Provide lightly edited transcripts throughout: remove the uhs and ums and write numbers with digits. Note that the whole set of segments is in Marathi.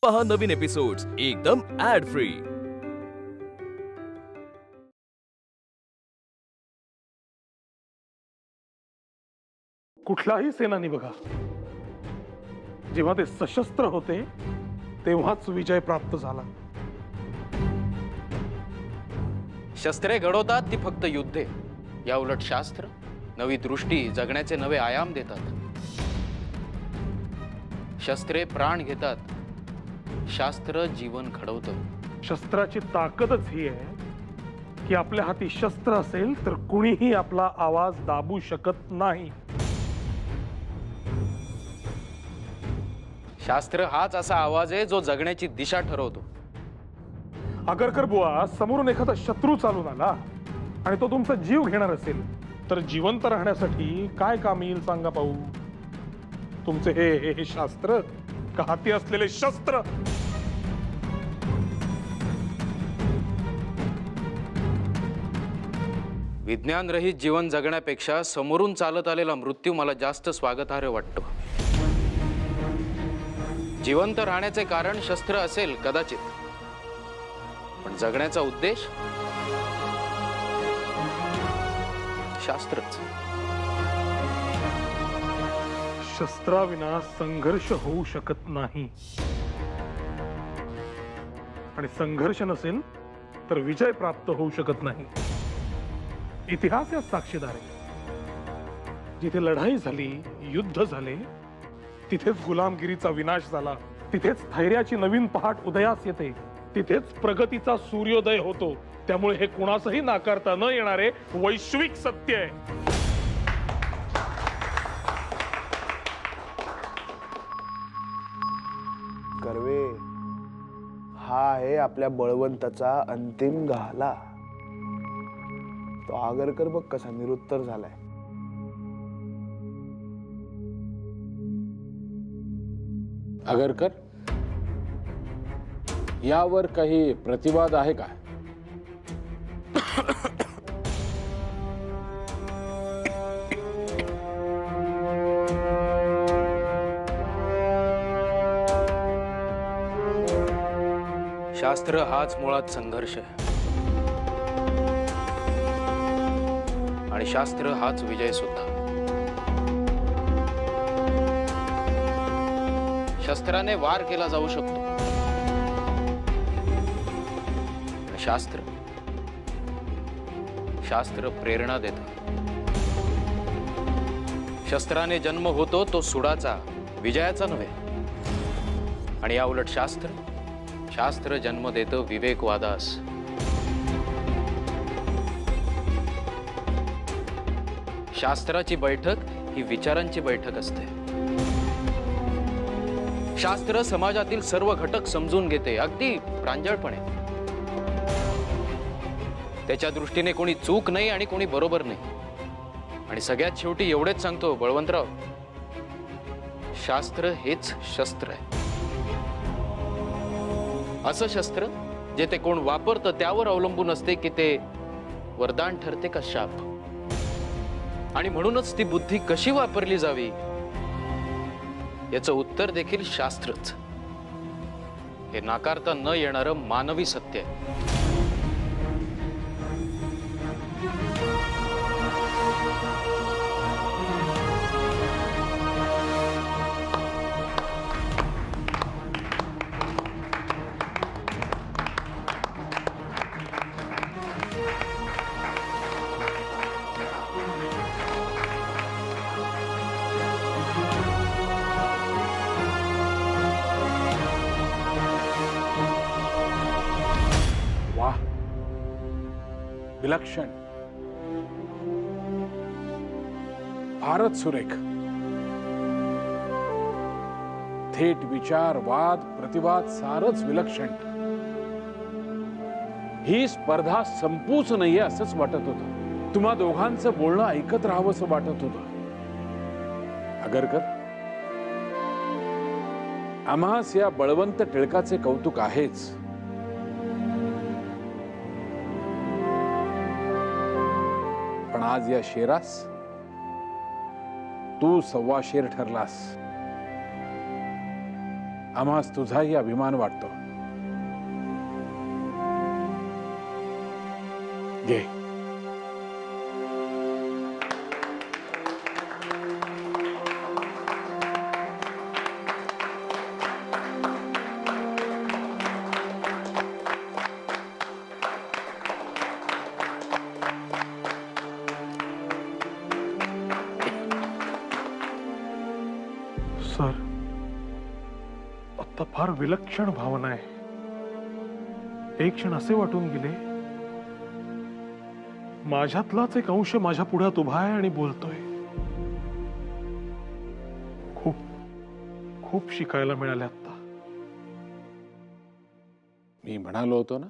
पहा नवीन एपिसोड्स एकदम ऍड फ्री। कुठलाही सेनानी बघा, जेव्हा ते सशस्त्र होते तेव्हाच विजय प्राप्त झाला। शस्त्रे घडवतात ती फक्त युद्धे, या उलट शास्त्र नवी दृष्टी, जगण्याचे नवे आयाम देतात। शस्त्रे प्राण घेतात, शास्त्र जीवन घडवतं। शस्त्राची ताकदच ही आहे की आपल्या हाती शस्त्र असेल तर कुणीही आपला आवाज दाबू शकत नाही। शास्त्र हाच असा आवाज आहे जो जगण्याची दिशा ठरवतो। आगरकर बुवा, समोरून एखादा शत्रू चालून आला आणि तो तुमचा जीव घेणार असेल तर जिवंत राहण्यासाठी काय काम येईल सांगा पाहू? तुमचे हे शास्त्र का हाती असलेले शस्त्र? विज्ञान रहित जीवन जगण्यापेक्षा समोरून चालत आलेला मृत्यू मला जास्त स्वागतार्ह वाटतो। जिवंत राहण्याचे कारण शस्त्र असेल कदाचित, पण जगण्याचा उद्देश शास्त्रच। शस्त्राविना संघर्ष होऊ शकत नाही आणि संघर्ष नसेल तर विजय प्राप्त होऊ शकत नाही। इतिहास या साक्षीदार आहे। जिथे लढाई झाली, युद्ध झाले, तिथेच गुलामगिरीचा विनाश झाला, तिथेच धैर्याची नवीन पहाट उदयास येते, तिथेच प्रगतीचा सूर्योदय होतो। त्यामुळे हे कोणासही नाकारता न येणारे वैश्विक सत्य आहे। कर्वे, हा आहे आपल्या बळवंताचा अंतिम घाला। तो आगरकर बघ कसा निरुत्तर झालाय। आगरकर, यावर काही प्रतिवाद आहे का? शास्त्र हाच मुळात संघर्ष आहे आणि शास्त्र हाच विजय सुद्धा। शस्त्राने वार केला जाऊ शकतो, शास्त्र शास्त्र प्रेरणा देतं। शस्त्राने जन्म होतो तो सुडाचा, विजयाचा नव्हे, आणि या उलट शास्त्र शास्त्र जन्म देतं विवेकवादास। शास्त्राची बैठक ही विचारांची बैठक असते। शास्त्र समाजातील सर्व घटक समजून घेते, अगदी प्रांजळपणे। त्याच्या दृष्टीने कोणी चूक नाही आणि कोणी बरोबर नाही। आणि सगळ्यात शेवटी एवढेच सांगतो बळवंतराव, शास्त्र हेच शस्त्र आहे। असं शस्त्र जे ते कोण वापरतं त्यावर अवलंबून असते की ते वरदान ठरते का शाप। आणि म्हणूनच ती बुद्धी कशी वापरली जावी याचं उत्तर देखील शास्त्रच। हे नाकारता न येणारं मानवी सत्य आहे। वाह, विलक्षण, फारच सुरेख। थेट विचार, वाद, प्रतिवाद सारच विलक्षण। ही स्पर्धा संपूच नाहीये असंच वाटत होतं। तुम्हा दोघांचं बोलणं ऐकत राहावंसं वाटत होतं। आगरकर, आम्हास या बळवंत टिळकाचे कौतुक आहेच, पण आज या शेरास तू सव्वा शेर ठरलास। आम्हास तुझाही अभिमान वाटतो. घे. सर, आता फार विलक्षण भावना आहे. एक क्षण असे वाटून गेले माझ्यातलाच एक अंश माझ्या पुढ्यात उभा आहे आणि बोलतोय. खूप खूप शिकायला मिळाले आता. मी म्हणालो होतो ना,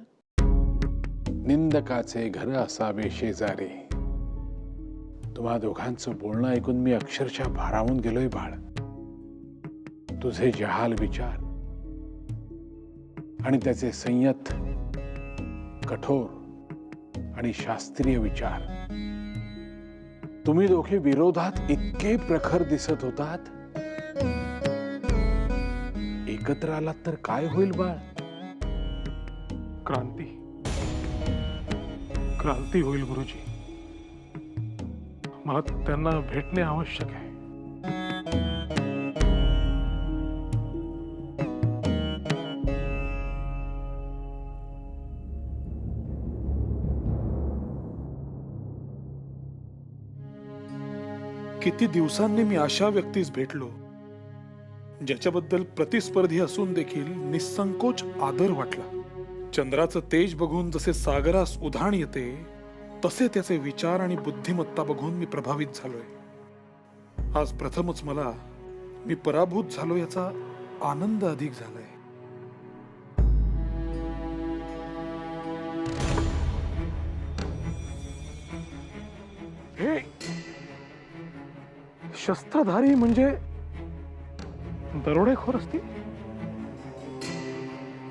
निंदकाचे घर असावे शेजारी. तुम्हा दोघांचं बोलणं ऐकून मी अक्षरशः भारावून गेलोय बाळ. तुझे जहाल विचार आणि त्याचे संयत, कठोर आणि शास्त्रीय विचार, तुम्ही दोघे विरोधात इतके प्रखर दिसत होतात. एकत्र आलात तर काय होईल बाळ? क्रांती क्रांती होईल गुरुजी. मला त्यांना भेटणे आवश्यक आहे. किती दिवसांनी मी अशा व्यक्तीस भेटलो ज्याच्याबद्दल प्रतिस्पर्धी असून देखील निसंकोच आदर वाटला. चंद्राचं तेज बघून जसे सागरास उधाण येते तसे त्याचे विचार आणि बुद्धिमत्ता बघून मी प्रभावित झालोय. आज प्रथमच मला मी पराभूत झालो याचा आनंद अधिक झालाय. हे शस्त्रधारी म्हणजे दरोडेखोर असतील.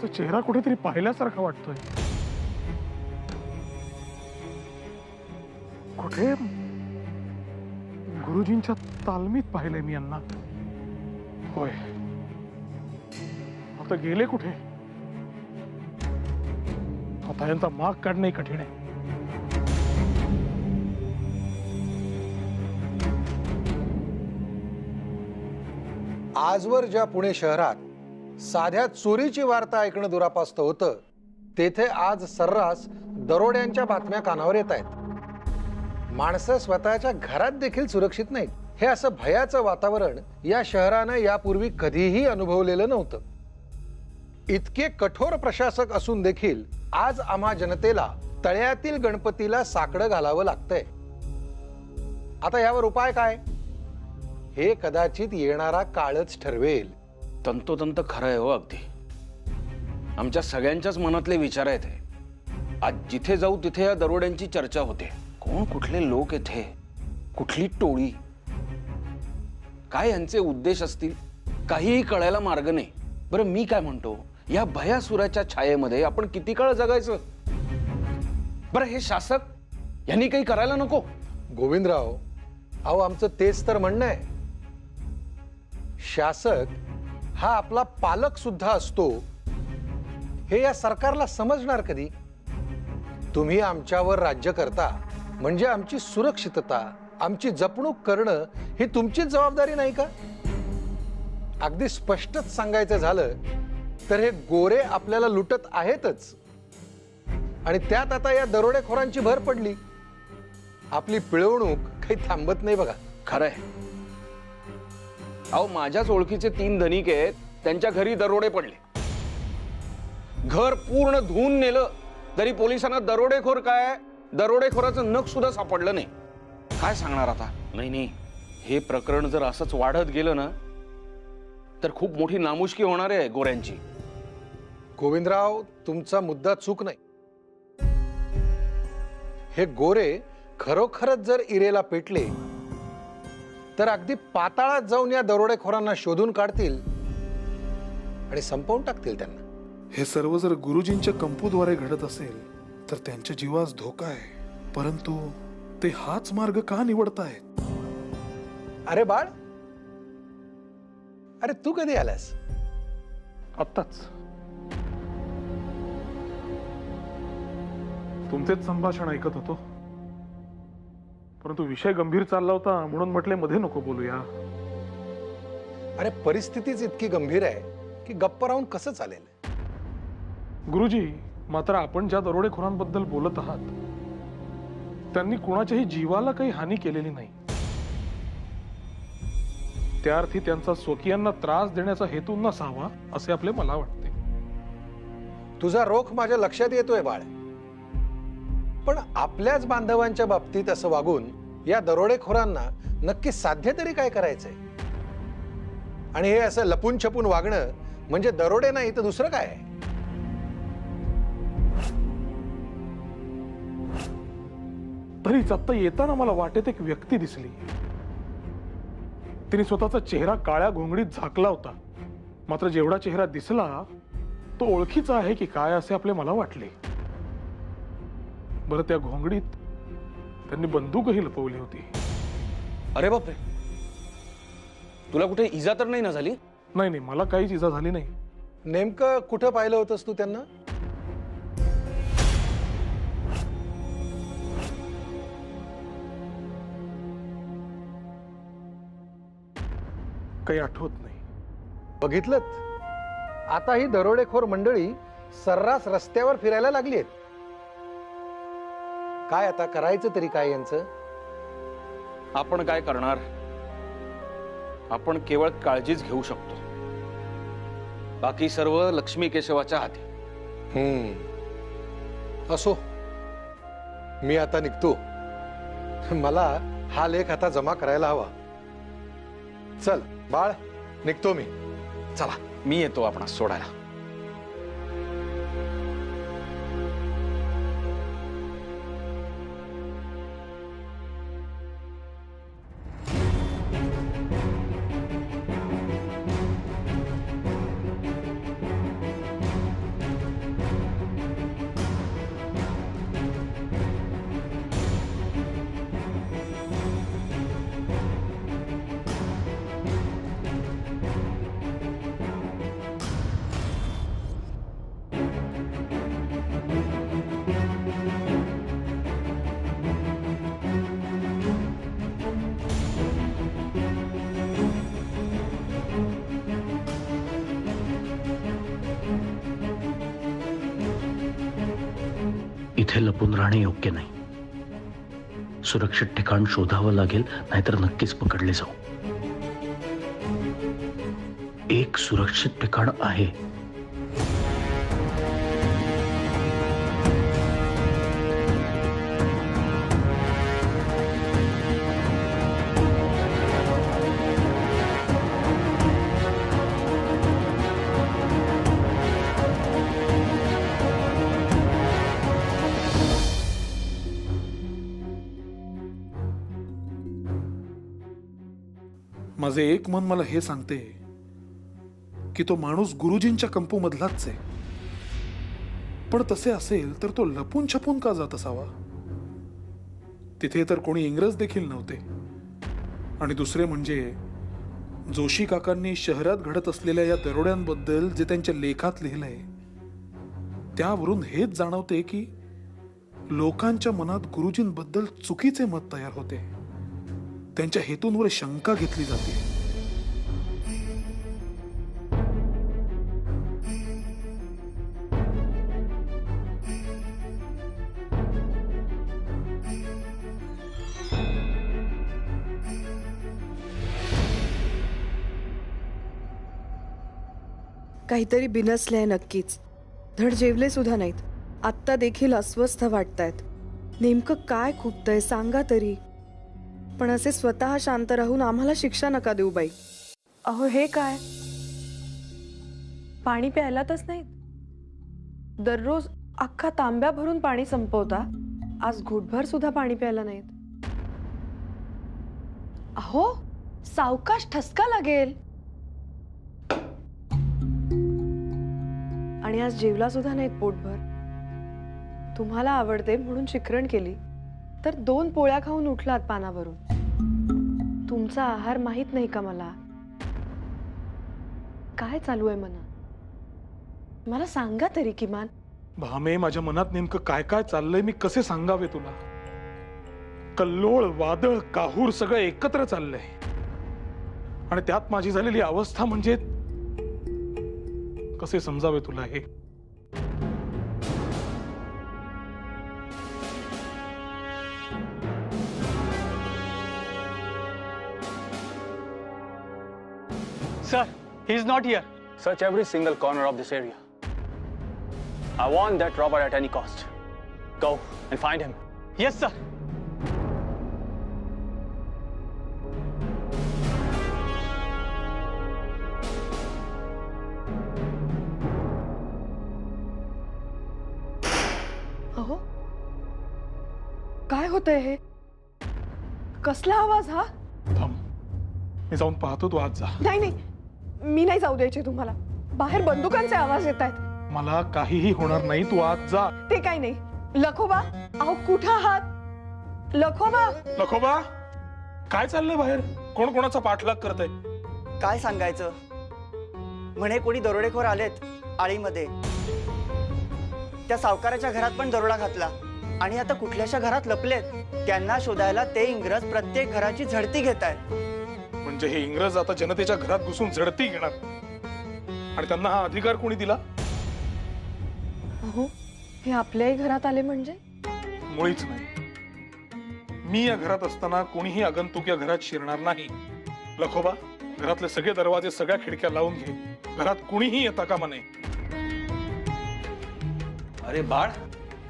तो चेहरा कुठेतरी पाहिल्यासारखा वाटतोय. कुठे गुरुजींच्या तालमीत पाहिलंय मी यांना. होय, आता गेले कुठे? आता यांचा माग काढणे कठीण आहे. आजवर ज्या पुणे शहरात साध्या चोरीची वार्ता ऐकणं दुरापास्त होतं, तेथे आज सर्रास दरोड्यांच्या बातम्या कानावर येत आहेत. माणसं स्वतःच्या घरात देखील सुरक्षित नाहीत. हे असं भयाचं वातावरण या शहरानं यापूर्वी कधीही अनुभवलेलं नव्हतं. इतके कठोर प्रशासक असून देखील आज आम्हा जनतेला तळ्यातील गणपतीला साकडं घालावं लागतंय. आता यावर उपाय काय हे कदाचित येणारा काळच ठरवेल. तंतोतंत खरं आहे हो. अगदी आमच्या सगळ्यांच्याच मनातले विचार आहेत हे. आज जिथे जाऊ तिथे या दरोड्यांची चर्चा होते. कोण कुठले लोक येथे, कुठली टोळी, काय यांचे उद्देश असतील, काहीही कळायला मार्ग नाही. बरं मी काय म्हणतो, या भयासुराच्या छायेमध्ये आपण किती काळ जगायचं? बरं हे शासक यांनी काही करायला नको? गोविंदराव, अहो आमचं तेच तर म्हणणं आहे. शासक हा आपला पालक सुद्धा असतो हे या सरकारला समजणार कधी? तुम्ही आमच्यावर राज्य करता म्हणजे आमची सुरक्षितता, आमची जपणूक करणं ही तुमचीच जबाबदारी नाही का? अगदी स्पष्टच सांगायचं झालं तर हे गोरे आपल्याला लुटत आहेतच. आणि त्यात आता या दरोडेखोरांची भर पडली. आपली पिळवणूक काही थांबत नाही बघा. खरंय. अहो माझ्याच ओळखीचे 3 धनिक आहेत, त्यांच्या घरी दरोडे पडले. घर पूर्ण धुवून नेलं तरी पोलिसांना दरोडेखोर काय, दरोडेखोराचं नख सुद्धा सापडलं नाही. काय सांगणार आता? नाही, हे प्रकरण जर असंच वाढत गेलं ना तर खूप मोठी नामुष्की होणार आहे गोऱ्यांची. गोविंदराव, तुमचा मुद्दा चूक नाही. हे गोरे खरोखरच जर इरेला पेटले तर अगदी पाताळात जाऊन या दरोडेखोरांना शोधून काढतील आणि संपवून टाकतील त्यांना. हे सर्व जर गुरुजींच्या कंपूद्वारे घडत असेल तर त्यांच्या जीवास धोका आहे. परंतु ते हाच मार्ग का निवडतायत? अरे बाळ, अरे तू कधी आलास? आत्ताच तुमचेच संभाषण ऐकत होतो, परंतु विषय गंभीर चालला होता म्हणून म्हटले मध्ये नको बोलूया. अरे परिस्थितीच इतकी गंभीर आहे की गप्प राहून कसं चालेल. गुरुजी, मात्र आपण ज्या दरोडेखोरांबद्दल बोलत आहात त्यांनी कुणाच्याही जीवाला काही हानी केलेली नाही. त्या अर्थी त्यांचा स्वकीयांना त्रास देण्याचा हेतू नसावा असे आपले मला वाटते. तुझा रोख माझ्या लक्षात येतोय बाळ, पण आपल्याच बांधवांच्या बाबतीत असं वागून या दरोडेखोरांना नक्की साध्य तरी काय करायचंय. आणि हे असं लपून छपून वागणं म्हणजे दरोडे नाही तर दुसरं काय आहे. तरीच आता येताना मला वाटेत एक व्यक्ती दिसली. तिने स्वतःचा चेहरा काळ्या घोंगडीत झाकला होता, मात्र जेवढा चेहरा दिसला तो ओळखीचा आहे की काय असे आपले मला वाटले. बरं, त्या घोंगडीत त्यांनी बंदूकही लपवली होती. अरे बापरे, तुला कुठे इजा तर नाही ना झाली? नाही नाही, मला काहीच इजा झाली नाही. नेमकं कुठं पाहिलं होतंस तू त्यांना? काही आठवत नाही. बघितलं, आता ही दरोडेखोर मंडळी सर्रास रस्त्यावर फिरायला लागली आहेत. काय आता करायचं तरी काय यांचं? आपण काय करणार? आपण केवळ काळजीच घेऊ शकतो. बाकी सर्व लक्ष्मी केशवाच्या हाती. असो, मी आता निघतो. मला हा लेख आता जमा करायला हवा. चल बाळ, निघतो मी. चला, मी येतो आपणास सोडायला. इथे लपून राहणे योग्य नाही. सुरक्षित ठिकाण शोधावं लागेल, नाहीतर नक्कीच पकडले जाऊ. एक सुरक्षित ठिकाण आहे. माझे एक मन मला हे सांगते की तो माणूस गुरुजींच्या कंपू मधलाच आहे. पण तसे असेल तर तो लपून छपून का जात असावा? तिथे तर कोणी इंग्रज देखील नव्हते. आणि दुसरे म्हणजे जोशी काकांनी शहरात घडत असलेल्या या दरोड्यांबद्दल जे त्यांच्या लेखात लिहिलंय त्यावरून हेच जाणवते की लोकांच्या मनात गुरुजींबद्दल चुकीचे मत तयार होते. त्यांच्या हेतूंवर शंका घेतली जाते. काहीतरी बिनसलंय नक्कीच. धड जेवले सुद्धा नाहीत. आत्ता देखील अस्वस्थ वाटतायत. नेमकं काय खुपतंय सांगा तरी. पण असे स्वतः शांत राहून आम्हाला शिक्षा नका देऊ बाई. अहो हे काय, पाणी प्यायलातच नाहीत. दररोज अख्खा तांब्या भरून पाणी संपवता, आज घुटभर सुद्धा पाणी प्यायला नाहीत. अहो सावकाश, ठसका लागेल. आणि आज जेवला सुद्धा नाहीत पोटभर. तुम्हाला आवडते म्हणून शिकरण केली तर 2 पोळ्या खाऊन उठलात पानावरून. तुमचा आहार माहित नाही का मला? काय चालू आहे मना? मला सांगा तरी किमान. भामे, माझ्या मनात नेमकं काय काय चाललंय मी कसे सांगावे तुला. कल्लोळ, वादळ, काहूर सगळं एकत्र चाललंय आणि त्यात माझी झालेली अवस्था म्हणजे कसे समजावे तुला हे. Sir, he's not here. Search every single corner of this area. I want that robber at any cost. Go and find him. Yes, sir. अहो, काय होतंय हे? कसला आवाज हा? थांब, मी जाऊन पाहतो, तू आज जा. नाही नाही, मी नाही जाऊ द्यायची तुम्हाला. बाहेर बंदुकांचे आवाज येत आहेत. मला काहीही होणार नाही, तू आज जा. ते काही नाही. लखोबा, अहो कुठं आहात? लखोबा. लखोबा, काय चाललंय बाहेर? कोण कोणाचा पाठलाग करतंय? काय सांगायचं, म्हणे कोणी दरोडेखोर आलेत आळीमध्ये. त्या सावकाराच्या घरात पण दरोडा घातला आणि आता कुठल्याशा घरात लपलेत. त्यांना शोधायला ते इंग्रज प्रत्येक घराची झडती घेत आहेत. म्हणजे हे इंग्रज आता जनतेच्या घरात घुसून झडती घेणार आणि त्यांना हा अधिकार कोणी दिला? अहो, हे आपल्याही घरात आले म्हणजे? मुळीच नाही. मी या घरात असताना कोणीही आगंतुक या घरात शिरणार नाही. लखोबा, घरातले सगळे दरवाजे, सगळ्या खिडक्या लावून घे. घरात कुणीही येता कामा नये. अरे बाळ,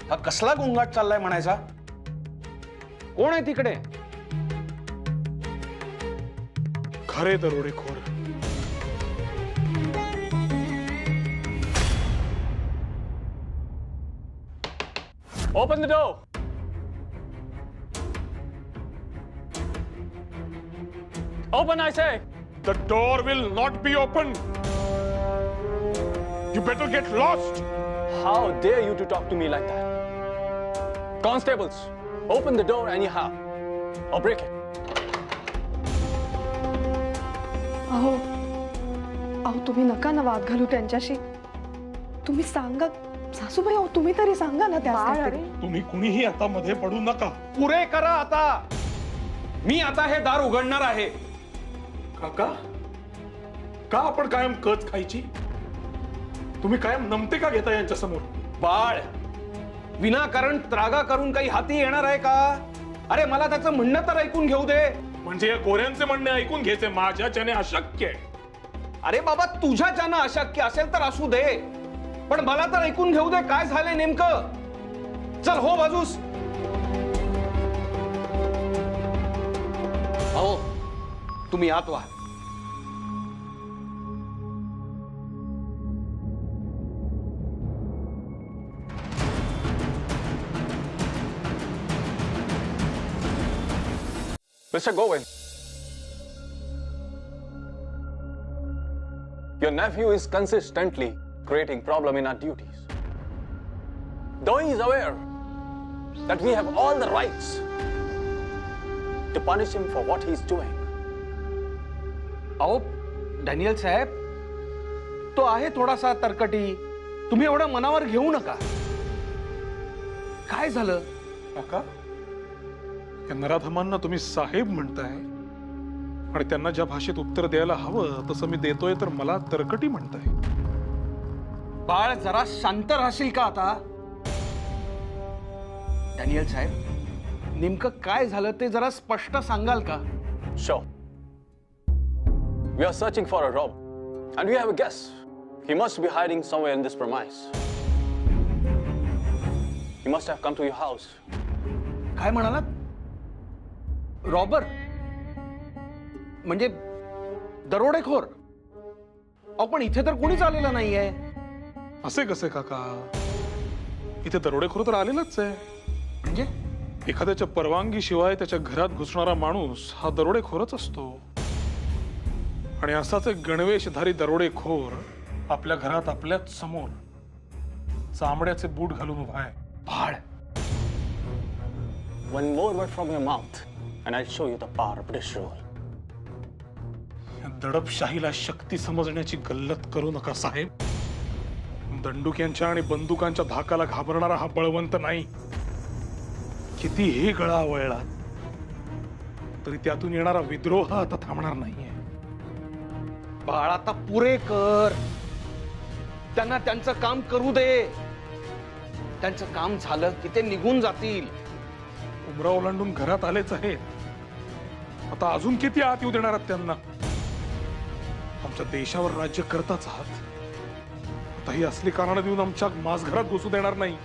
हा कसला गोंगाट चाललाय म्हणायचा? कोण आहे तिकडे? खरे दरोडेखोर. Open the door. Open, I say. The door will not be opened. You better get lost. How dare you to talk to me like that? Constables, open the door anyhow, or break it. अहो, अहो तुम्ही नका ना वाद घालू त्यांच्याशी. तुम्ही सांगा सासूबाई, अहो तुम्ही तरी सांगा ना त्या. तुम्ही कुणीही आता मध्ये पडू नका. पुरे करा आता. मी आता हे दार उघडणार आहे. काका, का आपण कायम कच खायची? तुम्ही कायम नमते का घेता यांच्या समोर? बाळ, विनाकारण त्रागा करून काही हाती येणार आहे का? अरे मला त्याचं म्हणणं तर ऐकून घेऊ दे. म्हणजे या गोऱ्यांचे म्हणणे ऐकून घ्यायचे माझ्याच्याने अशक्य आहे. अरे बाबा, तुझ्याच्यानं अशक्य असेल तर असू दे, पण मला तर ऐकून घेऊ दे काय झालंय नेमकं. चल हो बाजूस. अहो, तुम्ही आत व्हा. Mr. Govind, your nephew is consistently creating problem in our duties. Though he is aware that we have all the rights to punish him for what he is doing. अहो डॅनियल साहेब, तो आहे थोडासा तरकटी. तुम्ही एवढं मनावर घेऊ नका. काय झालं? काका, या नराधमांना तुम्ही साहेब म्हणताय आणि त्यांना ज्या भाषेत उत्तर द्यायला हवं तसं मी देतोय, तर मला तरकटी म्हणताय. बाळ, जरा शांत राहशील का आता? डॅनियल साहेब, नेमकं काय झालं ते जरा स्पष्ट सांगाल का? Sure. We are searching for a robber, and we have a guess. He must be hiding somewhere in this premise. He must have come to your house. काय म्हणालात? रॉबर म्हणजे दरोडेखोर? अहो पण इथे तर कोणीच आलेलं नाहीये. असे कसे काका? इथे दरोडेखोर तर आलेलाच आहे. म्हणजे एखाद्याच्या परवानगी शिवाय त्याच्या घरात घुसणारा माणूस हा दरोडेखोरच असतो. आणि असाच एक गणवेशधारी दरोडेखोर आपल्या घरात आपल्याच समोर चामड्याचे बूट घालून उभा आहे. बाळ, One more word from your mouth, and I'll show you the power of British rule. दडपशाहीला शक्ती समजण्याची गल्लत करू नका साहेब. दंडुक्यांच्या आणि बंदुकांच्या धाकाला घाबरणारा हा बळवंत नाही. कितीही गळा आवळला तरी त्यातून येणारा विद्रोह आता थांबणार नाहीये. बाळ आता पुरे कर. त्यांना त्यांचं काम करू दे. त्यांचं काम झालं की ते निघून जातील. उमरा ओलांडून घरात आलेच आहेत. आता अजून किती आत येऊ देणार आहात त्यांना? आमच्या देशावर राज्य करताच आहात. आता ही असली कारण देऊन आमच्या माझ घरात घुसू देणार नाही.